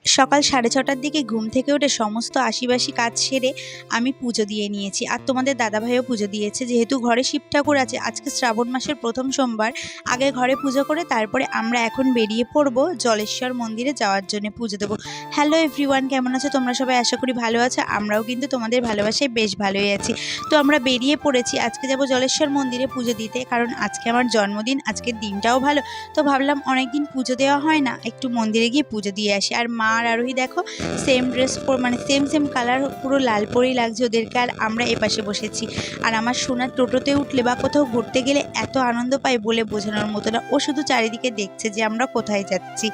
সকাল 6:30টার দিকে ঘুম থেকে উঠে সমস্ত আশিবাসি কাজ সেরে আমি পুজো দিয়ে নিয়েছি। আর তোমাদের দাদাভাইও পুজো দিয়েছে। যেহেতু ঘরে শিব ঠাকুর আছে, আজকে শ্রাবণ মাসের প্রথম সোমবার, আগে ঘরে পুজো করে তারপরে আমরা এখন বেরিয়ে পড়বো জলেশ্বর মন্দিরে যাওয়ার জন্য পুজো দেবো। হ্যালো এভরিওয়ান, কেমন আছো তোমরা সবাই? আশা করি ভালো আছো। আমরাও কিন্তু তোমাদের ভালোবাসায় বেশ ভালোই আছি। তো আমরা বেরিয়ে পড়েছি, আজকে যাব জলেশ্বর মন্দিরে পুজো দিতে, কারণ আজকে আমার জন্মদিন, আজকের দিনটাও ভালো। তো ভাবলাম অনেকদিন পুজো দেওয়া হয় না, একটু মন্দিরে গিয়ে পুজো দিয়ে আসি। আর মা আর আরোহী দেখো সেম ড্রেস মানে সেম কালার, পুরো লাল পরেই লাগছে ওদেরকে। আর আমরা এপাশে বসেছি। আর আমার সোনার টোটোতে উঠলে বা কোথাও ঘুরতে গেলে এত আনন্দ পাই বলে বোঝানোর মতো না। ও শুধু চারিদিকে দেখছে যে আমরা কোথায় যাচ্ছি।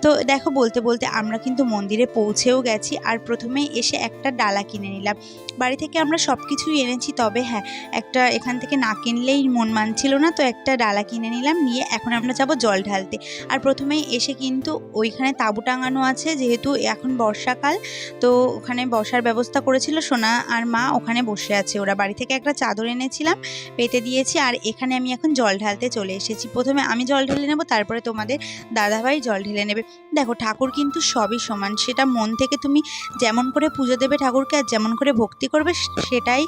তো দেখো বলতে বলতে আমরা কিন্তু মন্দিরে পৌঁছেও গেছি। আর প্রথমেই এসে একটা ডালা কিনে নিলাম। বাড়ি থেকে আমরা সব কিছুই এনেছি, তবে হ্যাঁ, একটা এখান থেকে না কিনলেই মন মানছিল না, তো একটা ডালা কিনে নিলাম। নিয়ে এখন আমরা যাব জল ঢালতে। আর প্রথমেই এসে কিন্তু ওইখানে তাঁবু টাঙানো আছে, যেহেতু এখন বর্ষাকাল, তো ওখানে বসার ব্যবস্থা করেছিল সোনা আর মা, ওখানে বসে আছে ওরা। বাড়ি থেকে একটা চাদর এনেছিলাম, পেতে দিয়েছি। আর এখানে আমি এখন জল ঢালতে চলে এসেছি। প্রথমে আমি জল ঢেলে নেব, তারপরে তোমাদের দাদাভাই জল ঢেলে নেবে। দেখো ঠাকুর কিন্তু সবই সমান, সেটা মন থেকে তুমি যেমন করে পুজো দেবে ঠাকুরকে আর যেমন করে ভক্তি করবে, সেটাই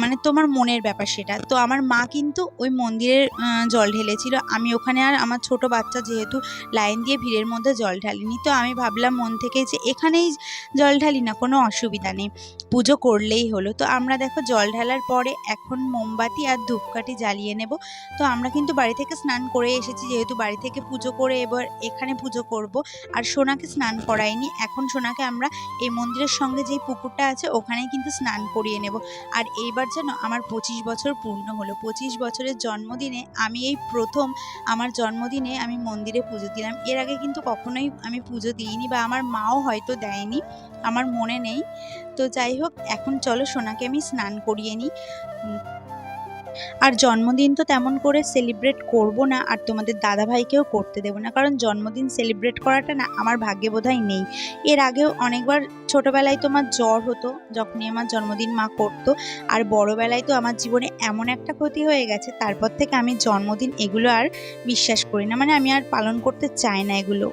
মানে তোমার মনের ব্যাপার সেটা। তো আমার মা কিন্তু ওই মন্দিরের জল ঢেলেছিল, আমি ওখানে আর আমার ছোট বাচ্চা যেহেতু লাইন দিয়ে ভিড়ের মধ্যে জল ঢালিনি। তো আমি ভাবলাম মন থেকে যে এখানেই জল ঢালি না, কোনো অসুবিধা নেই, পুজো করলেই হলো। তো আমরা দেখো জল ঢালার পরে এখন মোমবাতি আর ধূপকাঠি জ্বালিয়ে নেব। তো আমরা কিন্তু বাড়ি থেকে স্নান করে এসেছি, যেহেতু বাড়ি থেকে পুজো করে এবার এখানে পুজো করব। আর সোনাকে স্নান করাইনি, এখন সোনাকে আমরা এই মন্দিরের সঙ্গে যেই পুকুরটা আছে ওখানেই কিন্তু স্নান করিয়ে নেব। আর এইবার যেন আমার 25 বছর পূর্ণ হলো। 25 বছরের জন্মদিনে আমি এই প্রথম আমার জন্মদিনে আমি মন্দিরে পুজো দিলাম। এর আগে কিন্তু কখনোই আমি পুজো দিইনি, বা আমার মাও হয়তো দেয়নি, আমার মনে নেই। তো যাই হোক, এখন চলো সোনাকে আমি স্নান করিয়ে নিই। আর জন্মদিন তো তেমন করে সেলিব্রেট করব না, আর তোমাদের দাদাভাইকেও করতে দেবো না, কারণ জন্মদিন সেলিব্রেট করাটা না আমার ভাগ্যে বোধহয় নেই। এর আগেও অনেকবার ছোটোবেলায় তো আমার জ্বর হতো যখনই আমার জন্মদিন মা করতো। আর বড়োবেলায় তো আমার জীবনে এমন একটা ক্ষতি হয়ে গেছে, তারপর থেকে আমি জন্মদিন এগুলো আর বিশ্বাস করি না, মানে আমি আর পালন করতে চাই না এগুলো।